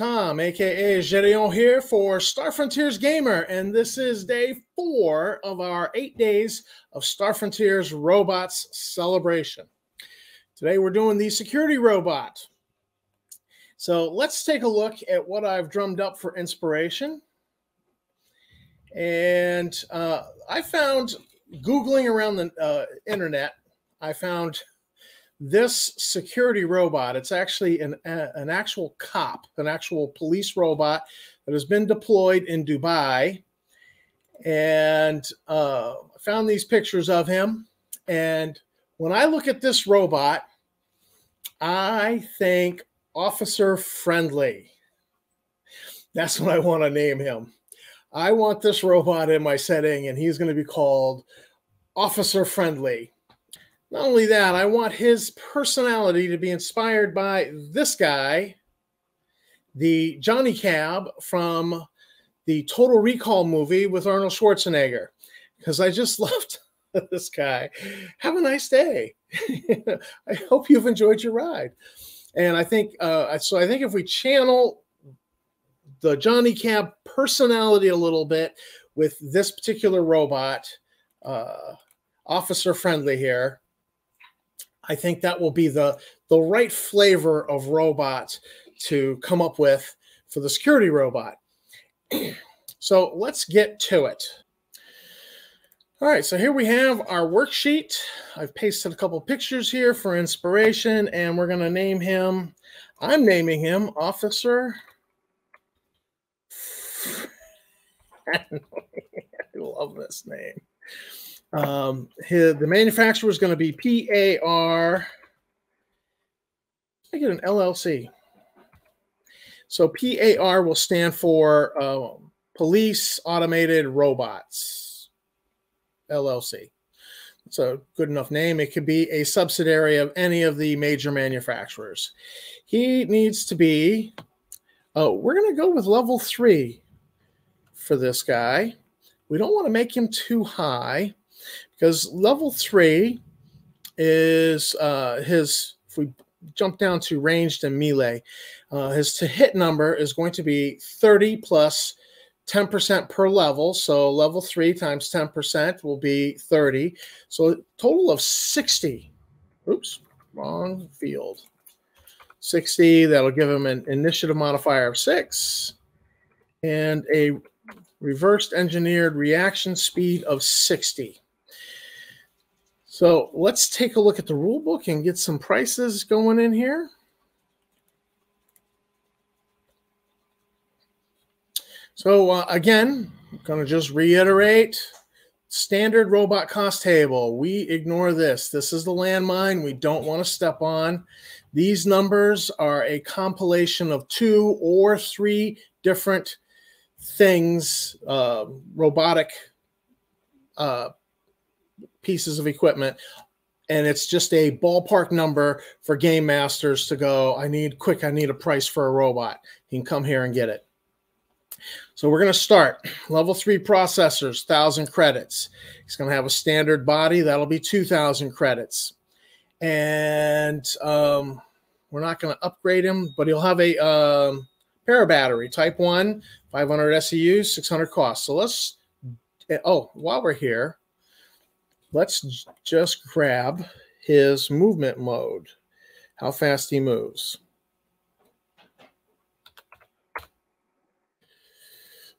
Tom, aka Gedeon here for Star Frontiers Gamer, and this is day 4 of our 8 days of Star Frontiers Robots celebration. Today we're doing the security robot. So let's take a look at what I've drummed up for inspiration. And I found, Googling around the internet, I found this security robot. It's actually an actual cop, an actual police robot that has been deployed in Dubai. And I found these pictures of him. And when I look at this robot, I think officer friendly. That's what I want to name him. I want this robot in my setting, and he's going to be called officer friendly. Not only that, I want his personality to be inspired by this guy, the Johnny Cab from the Total Recall movie with Arnold Schwarzenegger, because I just loved this guy. Have a nice day. I hope you've enjoyed your ride. And I think, I think if we channel the Johnny Cab personality a little bit with this particular robot, officer friendly here, I think that will be the right flavor of robot to come up with for the security robot. So let's get to it. All right, so here we have our worksheet. I've pasted a couple pictures here for inspiration, and we're going to name him, I'm naming him Officer. I love this name. The manufacturer is going to be PAR. I get an LLC. So PAR will stand for Police Automated Robots LLC. It's a good enough name. It could be a subsidiary of any of the major manufacturers. He needs to be, we're going to go with level 3 for this guy. We don't want to make him too high, because level 3 is if we jump down to ranged and melee, his to hit number is going to be 30 plus 10% per level. So level 3 times 10% will be 30. So a total of 60. Oops, wrong field. 60, that'll give him an initiative modifier of 6 and a reversed engineered reaction speed of 60. So let's take a look at the rule book and get some prices going in here. So again, I'm going to just reiterate, standard robot cost table. We ignore this. This is the landmine we don't want to step on. These numbers are a compilation of 2 or 3 different things, robotic pieces of equipment, and it's just a ballpark number for game masters to go, I need a price for a robot. You can come here and get it. So we're going to start. Level 3 processors, 1,000 credits. He's going to have a standard body. That'll be 2,000 credits. And we're not going to upgrade him, but he'll have a para battery, type 1, 500 SEUs, 600 costs. So let's, while we're here, let's just grab his movement mode, how fast he moves.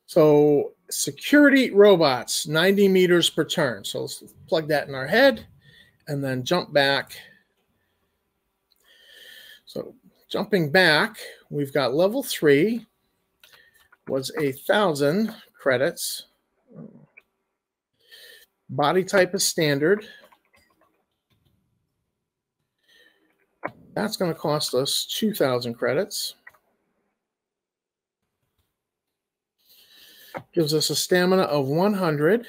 So security robots, 90 meters per turn. So let's plug that in our head and then jump back. So jumping back, we've got level 3 was 1,000 credits. Body type is standard. That's going to cost us 2,000 credits. Gives us a stamina of 100.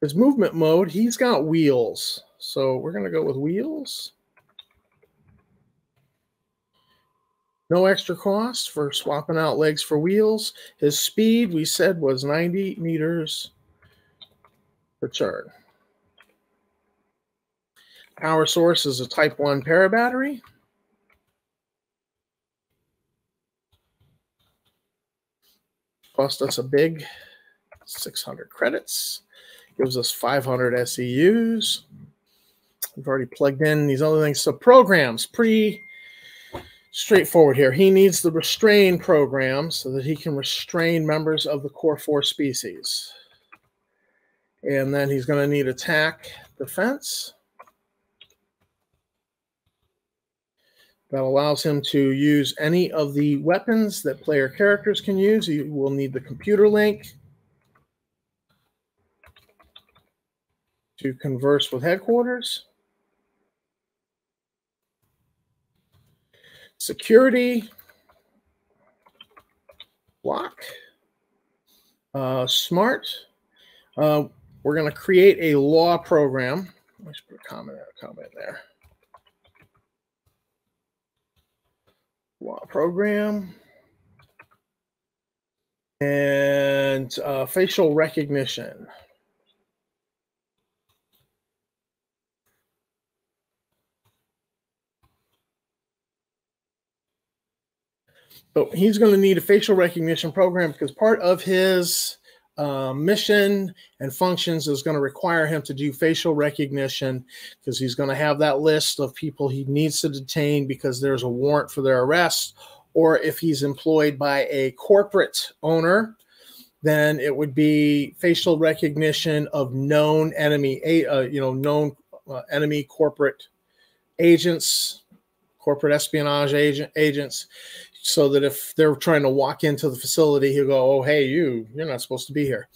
His movement mode, he's got wheels. So we're going to go with wheels. No extra cost for swapping out legs for wheels. His speed, we said, was 90 meters per turn. Power source is a type 1 para battery. cost us a big 600 credits. Gives us 500 SEUs. We've already plugged in these other things. So programs, pretty straightforward here. He needs the restrain program so that he can restrain members of the core 4 species. And then he's going to need attack, defense. That allows him to use any of the weapons that player characters can use. He will need the computer link to converse with headquarters. Security, block, smart. We're going to create a law program. Let's put a comment there. Law program and facial recognition. So he's going to need a facial recognition program because part of his mission and functions is going to require him to do facial recognition because he's going to have that list of people he needs to detain because there's a warrant for their arrest, or if he's employed by a corporate owner, then it would be facial recognition of known enemy, enemy corporate agents, corporate espionage agents. So that if they're trying to walk into the facility, he'll go, oh, hey, you're not supposed to be here.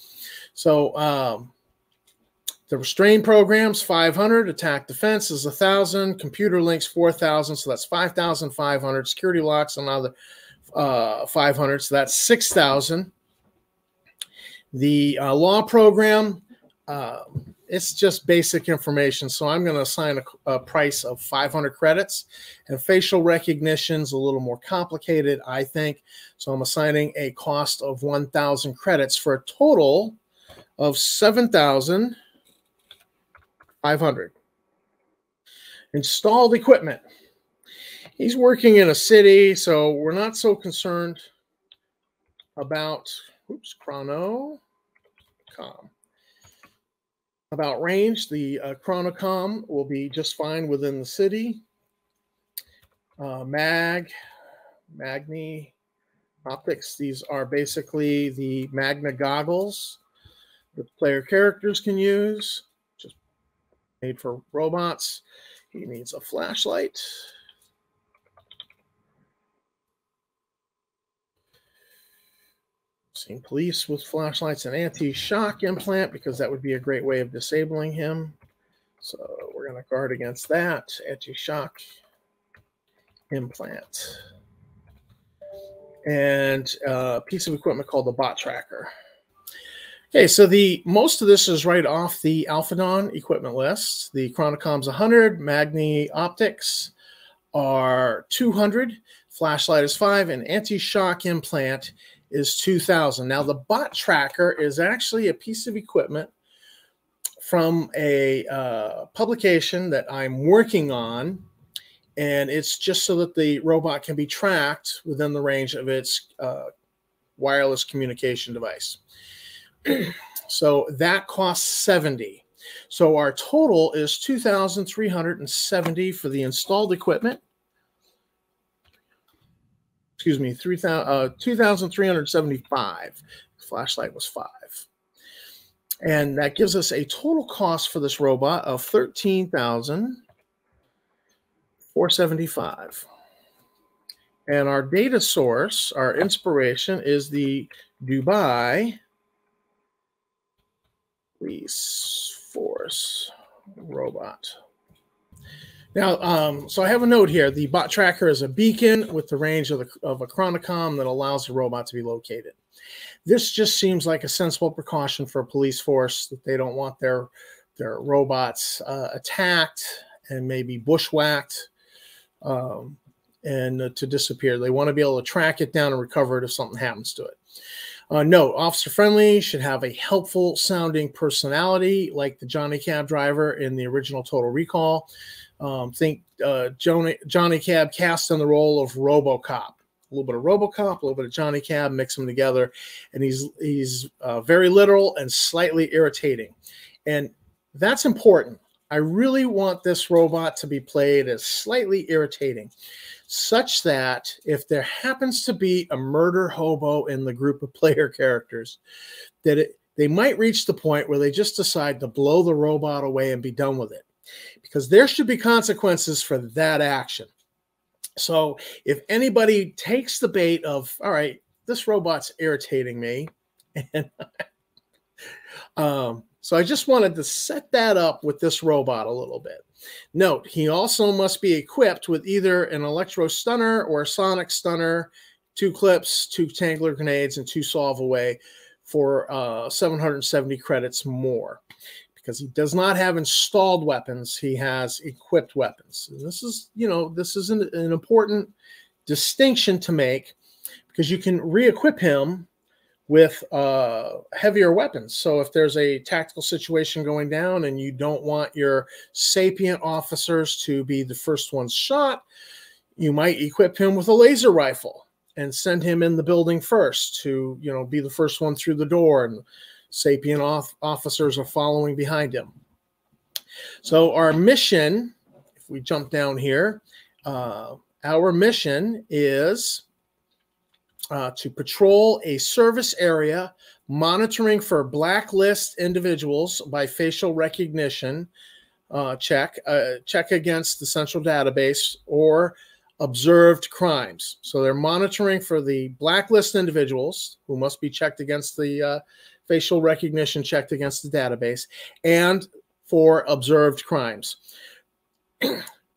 So the restraint programs, 500. Attack defense is 1,000. Computer links, 4,000. So that's 5,500. Security locks, another 500. So that's 6,000. The law program, it's just basic information. So I'm going to assign a price of 500 credits. And facial recognition is a little more complicated, I think. So I'm assigning a cost of 1,000 credits for a total of 7,500. Installed equipment. He's working in a city, so we're not so concerned about, chronocom. About range, the chronocom will be just fine within the city. Magni, optics, these are basically the Magna goggles that player characters can use, just made for robots. He needs a flashlight. Seen police with flashlights and anti-shock implant because that would be a great way of disabling him. So we're going to guard against that. Anti-shock implant. And a piece of equipment called the bot tracker. Okay, so most of this is right off the Alphadon equipment list. The Chronocom's 100, Magni optics are 200, flashlight is 5, and anti-shock implant is 2,000. Now, the bot tracker is actually a piece of equipment from a publication that I'm working on, and it's just so that the robot can be tracked within the range of its wireless communication device. So that costs 70. So our total is 2,370 for the installed equipment. Excuse me, 2,375. Flashlight was 5. And that gives us a total cost for this robot of 13,475. And our data source, our inspiration, is the Dubai Police Force robot. Now, so I have a note here. The bot tracker is a beacon with the range of a chronocom that allows the robot to be located. This just seems like a sensible precaution for a police force that they don't want their robots attacked and maybe bushwhacked and to disappear. They want to be able to track it down and recover it if something happens to it. Note, officer friendly, should have a helpful sounding personality like the Johnny Cab driver in the original Total Recall. Think Johnny Cab cast in the role of RoboCop. a little bit of RoboCop, a little bit of Johnny Cab, mix them together, and he's very literal and slightly irritating, and that's important. I really want this robot to be played as slightly irritating, such that if there happens to be a murder hobo in the group of player characters, that they might reach the point where they just decide to blow the robot away and be done with it, because there should be consequences for that action. So if anybody takes the bait of, all right, this robot's irritating me, and so I just wanted to set that up with this robot a little bit. Note, he also must be equipped with either an electro stunner or a sonic stunner, 2 clips, 2 tangler grenades, and 2 solve away for 770 credits more. Because he does not have installed weapons, he has equipped weapons. And this is, this is an important distinction to make, because you can re-equip him with heavier weapons. So if there's a tactical situation going down and you don't want your sapient officers to be the first ones shot, you might equip him with a laser rifle and send him in the building first to, be the first one through the door, and sapient officers are following behind him. So our mission, if we jump down here, our mission is to patrol a service area, monitoring for blacklist individuals by facial recognition check against the central database, or observed crimes. So they're monitoring for the blacklist individuals who must be checked against the facial recognition checked against the database, and for observed crimes.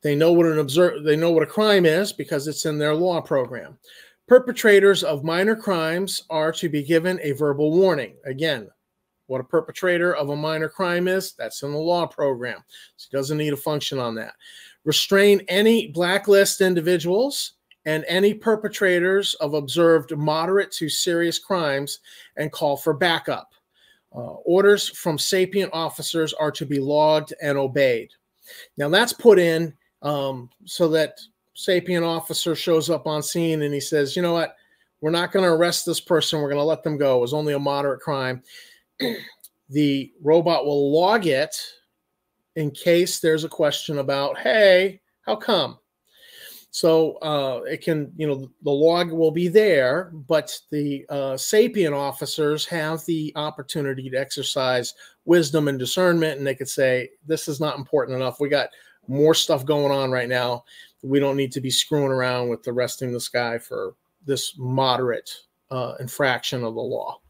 They know what a crime is because it's in their law program. Perpetrators of minor crimes are to be given a verbal warning. Again, what a perpetrator of a minor crime is, that's in the law program. So he doesn't need a function on that. Restrain any blacklist individuals and any perpetrators of observed moderate to serious crimes, and call for backup. Orders from sapient officers are to be logged and obeyed. Now that's put in so that sapient officer shows up on scene and he says, you know what, we're not going to arrest this person, we're going to let them go, it was only a moderate crime. The robot will log it in case there's a question about, hey, how come? So it can, the log will be there, but the sapient officers have the opportunity to exercise wisdom and discernment, and they could say, this is not important enough, we got more stuff going on right now, we don't need to be screwing around with arresting this guy for this moderate infraction of the law.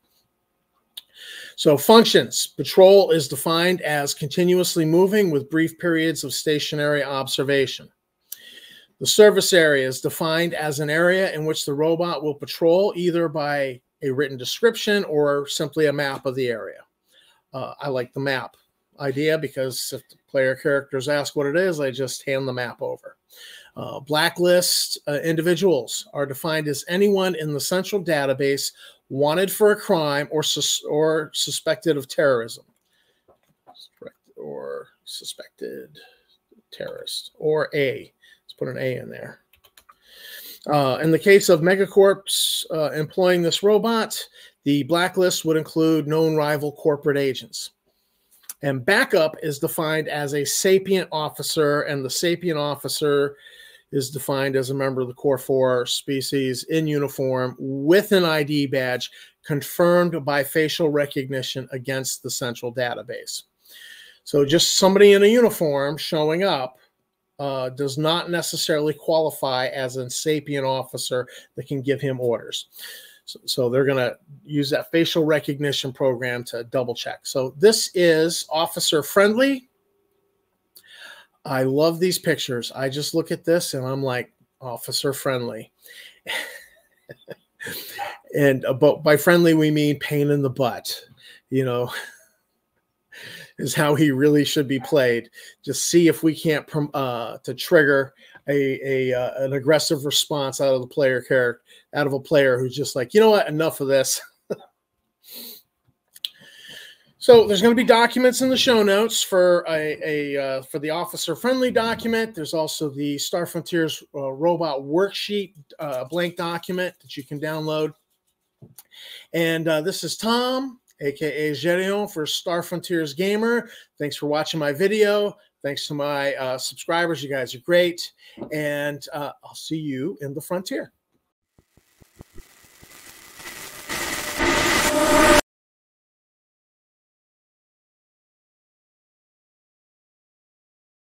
So functions. Patrol is defined as continuously moving with brief periods of stationary observation. The service area is defined as an area in which the robot will patrol either by a written description or simply a map of the area. I like the map idea because if the player characters ask what it is, I just hand the map over. Blacklist individuals are defined as anyone in the central database wanted for a crime or suspected of terrorism. Or suspected terrorist, or A. Let's put an A in there. In the case of Megacorps employing this robot, the blacklist would include known rival corporate agents. And backup is defined as a sapient officer, and the sapient officer is defined as a member of the Core 4 species in uniform with an ID badge confirmed by facial recognition against the central database. So just somebody in a uniform showing up does not necessarily qualify as a sapient officer that can give him orders. So they're going to use that facial recognition program to double check. So this is officer friendly. I love these pictures. I just look at this and I'm like, officer friendly. And but by friendly, we mean pain in the butt, is how he really should be played. Just see if we can't to trigger an aggressive response out of the player character, out of a player who's just like, you know what, enough of this. So there's going to be documents in the show notes for for the officer-friendly document. There's also the Star Frontiers robot worksheet blank document that you can download. And this is Tom, aka Gédéon, for Star Frontiers Gamer. Thanks for watching my video. Thanks to my subscribers. You guys are great. And I'll see you in the frontier.